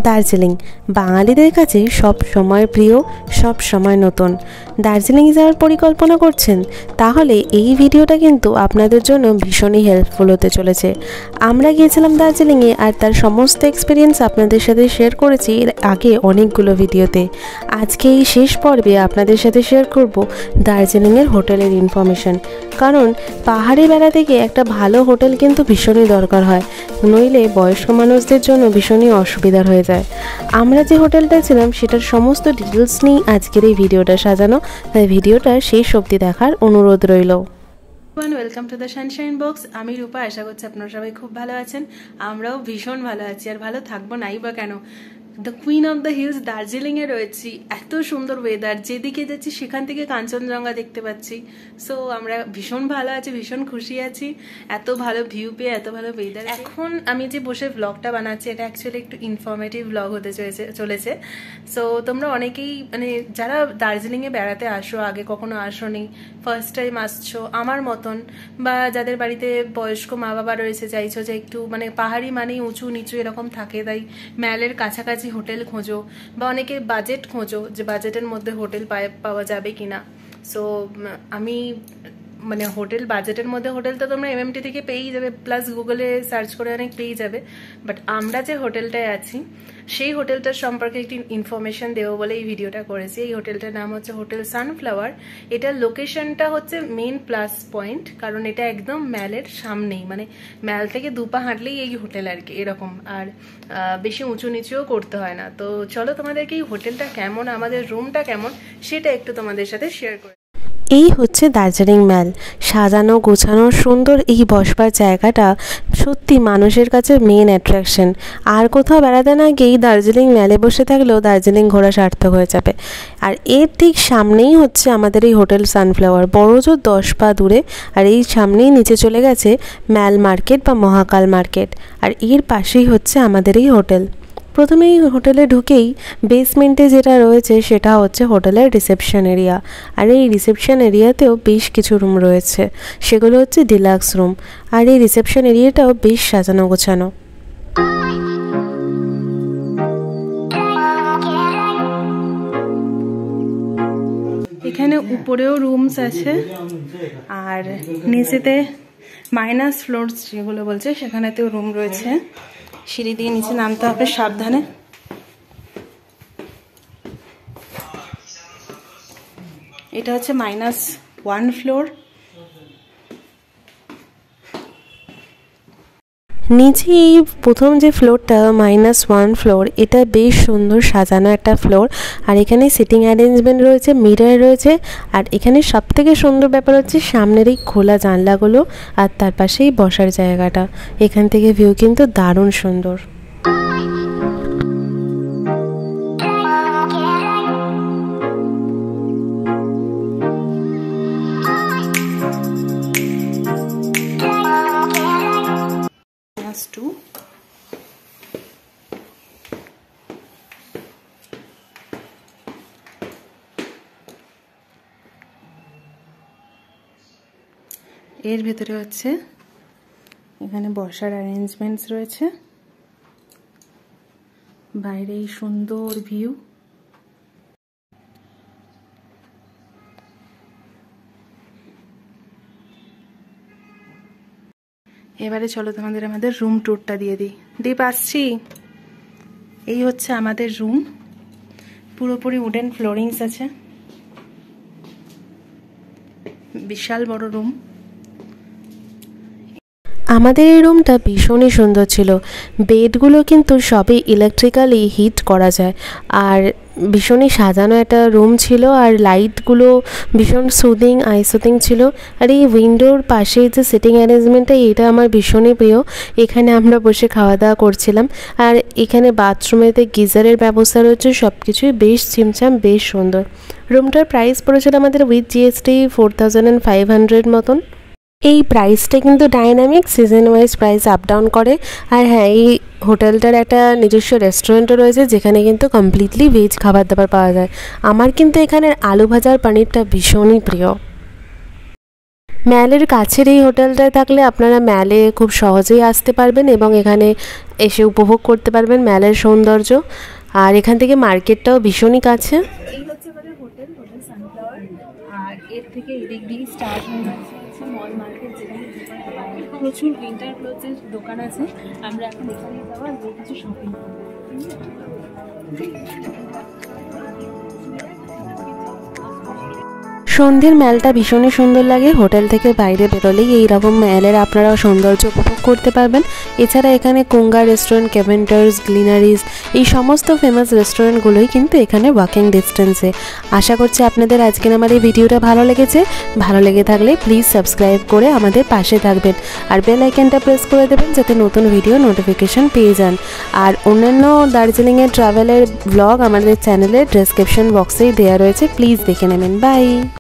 দার্জিলিং বাঙালিদের কাছে সব সময় প্রিয়, সব সময় নতুন। দার্জিলিং যাওয়ার পরিকল্পনা করছেন, তাহলে এই ভিডিওটা কিন্তু আপনাদের জন্য ভীষণই হেল্পফুল হতে চলেছে। আমরা গিয়েছিলাম দার্জিলিংয়ে, আর তার সমস্ত এক্সপিরিয়েন্স আপনাদের সাথে শেয়ার করেছি এর আগে অনেকগুলো ভিডিওতে। আজকে এই শেষ পর্বে আপনাদের সাথে শেয়ার করব দার্জিলিংয়ের হোটেলের ইনফরমেশন। কারণ পাহাড়ে বেড়াতে গিয়ে একটা ভালো হোটেল কিন্তু ভীষণই দরকার হয়, নইলে বয়স্ক মানুষদের জন্য ভীষণই অসুবিধার হয়ে যায়। আমরা যে হোটেলটা ছিলাম সেটার সমস্ত ডিটেলস নিয়ে আজকের এই ভিডিওটা সাজানো, তাই ভিডিওটা শেষ অবধি দেখার অনুরোধ রইল। Welcome to the Sunshine box. আমি রূপা, আশা করছি আপনারা সবাই খুব ভালো আছেন। আমরাও ভীষণ ভালো আছি, আর ভালো থাকবো নাই বা কেন। The queen of the hills দার্জিলিংয়ে রয়েছি। এত সুন্দর ওয়েদার, যেদিকে যাচ্ছি সেখান থেকে কাঞ্চনজঙ্ঘা দেখতে পাচ্ছি। সো আমরা ভীষণ ভালো আছি, ভীষণ খুশি আছি এত ভালো ভিউ পেয়ে, এত ভালো ওয়েদার। এখন আমি যে বসে ব্লগটা বানাচ্ছি, এটা অ্যাকচুয়ালি একটু ইনফরমেটিভ ব্লগ হতে চলেছে। সো তোমরা অনেকেই মানে যারা দার্জিলিংয়ে বেড়াতে আসো, আগে কখনো আসোনি, ফার্স্ট টাইম আসছো আমার মতন, বা যাদের বাড়িতে বয়স্ক মা বাবা রয়েছে, চাইছো যে একটু মানে পাহাড়ি মানেই উঁচু নিচু এরকম থাকে, তাই ম্যালের কাছাকাছি হোটেল খোঁজো, বা অনেকে বাজেট খোঁজো যে বাজেটের মধ্যে হোটেল পাওয়া যাবে কিনা। সো আমি মানে হোটেল বাজেটের মধ্যে হোটেল তো তোমরা এমএমটি থেকে পেয়েই যাবে, প্লাস গুগলে সার্চ করে অনেক পেয়ে যাবে। বাট আমরা যে হোটেলটায় আছি সেই হোটেলটার সম্পর্কে একটি ইনফরমেশন দেবো বলে এই ভিডিওটা করেছি। এই হোটেলটার নাম হচ্ছে হোটেল সানফ্লাওয়ার। এটার লোকেশনটা হচ্ছে মেন প্লাস পয়েন্ট, কারণ এটা একদম ম্যালের সামনেই, মানে ম্যাল থেকে দুপা হাঁটলেই এই হোটেল আর কি, এরকম। আর বেশি উঁচু নিচুও করতে হয় না। তো চলো তোমাদেরকে এই হোটেলটা কেমন, আমাদের রুমটা কেমন, সেটা একটু তোমাদের সাথে শেয়ার করি। এই হচ্ছে দার্জিলিং ম্যাল। সাজানো গোছানো সুন্দর এই বসবার জায়গাটা সত্যি মানুষের কাছে মেন অ্যাট্রাকশন। আর কোথাও বেড়াতে না গিয়েই দার্জিলিং ম্যালে বসে থাকলেও দার্জিলিং ঘোরা সার্থক হয়ে যাবে। আর এর ঠিক সামনেই হচ্ছে আমাদের এই হোটেল সানফ্লাওয়ার, বড়জোর 10 পা দূরে। আর এই সামনেই নিচে চলে গেছে ম্যাল মার্কেট বা মহাকাল মার্কেট, আর এর পাশেই হচ্ছে আমাদের এই হোটেল। প্রথমেই হোটেলে ঢুকেই বেসমেন্টে যেটা রয়েছে সেটা হচ্ছে হোটেলের রিসেপশন এরিয়া। আর এই রিসেপশন এরিয়াতেও বেশ কিছু রুম রয়েছে, সেগুলো হচ্ছে ডিলাক্স রুম। আর এই রিসেপশন এরিয়াটাও বেশ সাজানো গোছানো। এখানে উপরেও রুমস আছে, আর নিচেতে মাইনাস ফ্লোরস যেগুলো বলছে সেখানেতেও রুম রয়েছে। সিঁড়ি দিয়ে নিচে নামতে হবে সাবধানে। এটা হচ্ছে -1 ফ্লোর। নিচে এই প্রথম যে ফ্লোরটা -1 ফ্লোর, এটা বেশ সুন্দর সাজানো একটা ফ্লোর। আর এখানে সিটিং অ্যারেঞ্জমেন্ট রয়েছে, মিরর রয়েছে। আর এখানে সবথেকে সুন্দর ব্যাপার হচ্ছে সামনের এই খোলা জানলাগুলো, আর তার পাশেই বসার জায়গাটা। এখান থেকে ভিউ কিন্তু দারুণ সুন্দর। এর ভেতরে হচ্ছে এখানে বসার অ্যারেঞ্জমেন্টস রয়েছে, বাইরে এই সুন্দর ভিউ। এবারে চলো তোমাদের আমাদের রুম ট্যুরটা দিয়ে দিই। দীপ আসছি। এই হচ্ছে আমাদের রুম, পুরোপুরি উডেন ফ্লোরিংস আছে, বিশাল বড় রুম। আমাদের এই রুমটা ভীষণই সুন্দর ছিল। বেডগুলো কিন্তু সবই ইলেকট্রিক্যালি হিট করা যায়, আর ভীষণই সাজানো একটা রুম ছিল। আর লাইটগুলো ভীষণ সুদিং, আই সুদিং ছিল। আর এই উইন্ডোর পাশে যে সিটিং অ্যারেঞ্জমেন্টটা, এটা আমার ভীষণই প্রিয়। এখানে আমরা বসে খাওয়া দাওয়া করছিলাম। আর এখানে বাথরুমেতে গিজারের ব্যবস্থা রয়েছে, সব কিছুই বেশ ছিমছাম, বেশ সুন্দর। রুমটার প্রাইস পড়েছিল আমাদের উইথ জিএসটি 4500 মতন। এই প্রাইসটা কিন্তু dynamic, season wise price up down করে। আর হ্যাঁ, এই হোটেলটার একটা নিজস্ব রেস্টুরেন্টও রয়েছে, যেখানে কিন্তু কমপ্লিটলি ভেজ খাবার দাবার পাওয়া যায়। আমার কিন্তু এখানের আলু ভাজার পনিরটা ভীষণই প্রিয়। ম্যালের কাছের এই হোটেলটায় থাকলে আপনারা ম্যালে খুব সহজেই আসতে পারবেন এবং এখানে এসে উপভোগ করতে পারবেন ম্যালের সৌন্দর্য। আর এখান থেকে মার্কেটটাও ভীষণই কাছে। এই হচ্ছে আমাদের হোটেল সানফ্লাওয়ার। আর এর থেকে এদিক দিয়ে স্টার্ট হয়ে গেছে মল মার্কেট, যেখানে প্রচুর উইন্টার ক্লোথের দোকান আছে। আমরা এখন এখানে যাবো আর কিছু শপিং করবো। সন্ধ্যের ম্যালটা ভীষণই সুন্দর লাগে। হোটেল থেকে বাইরে বেরোলেই এইরকম ম্যালের আপনারা সৌন্দর্য উপভোগ করতে পারবেন। এছাড়া এখানে কুঙ্গা রেস্টুরেন্ট, কেভেন্টার্স, গ্লিনারিজ এই সমস্ত ফেমাস রেস্টুরেন্টগুলোই কিন্তু এখানে ওয়াকিং ডিস্টেন্সে। আশা করছি আপনাদের আজকের আমার এই ভিডিওটা ভালো লেগেছে। ভালো লেগে থাকলে প্লিজ সাবস্ক্রাইব করে আমাদের পাশে থাকবেন আর বেল আইকনটা প্রেস করে দেবেন যাতে নতুন ভিডিও নোটিফিকেশন পেয়ে যান। আর অন্যান্য দার্জিলিংয়ের ট্রাভেলের ব্লগ আমাদের চ্যানেলের ডেসক্রিপশন বক্সেই দেওয়া রয়েছে, প্লিজ দেখে নেবেন। বাই।